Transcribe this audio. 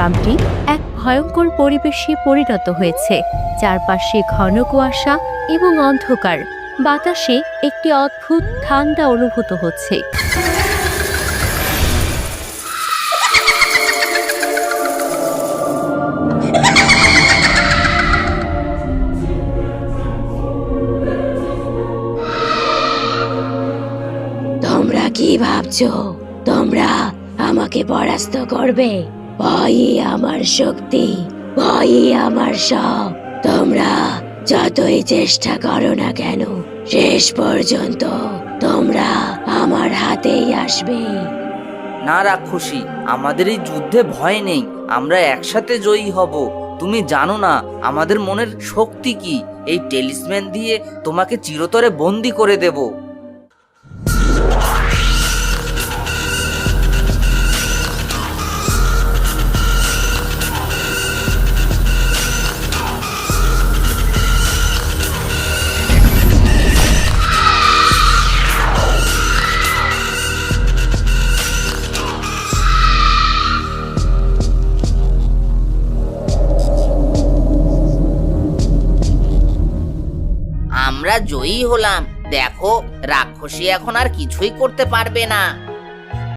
গ্রামটি এক ভয়ঙ্কর পরিবেশে পরিণত হয়েছে। চারপাশে ঘন কুয়াশা এবং অন্ধকার। বাতাসে একটি অদ্ভুত ঠান্ডা অনুভূত হচ্ছে। তোমরা কি ভাবছো তোমরা আমাকে পরাস্ত করবে? ভয়ই আমার শক্তি, ভয়ই আমার সব। তোমরা যতই চেষ্টা করো না কেন, শেষ পর্যন্ত তোমরা আমার হাতেই আসবে। না রাক্ষসী, আমাদের এই যুদ্ধে ভয় নেই, আমরা একসাথে জয়ী হব। তুমি জানো না আমাদের মনের শক্তি কি। এই টেলিসম্যান দিয়ে তোমাকে চিরতরে বন্দি করে দেব। আমরা জয়ী হলাম। দেখো, রাক্ষসী এখন আর কিছুই করতে পারবে না।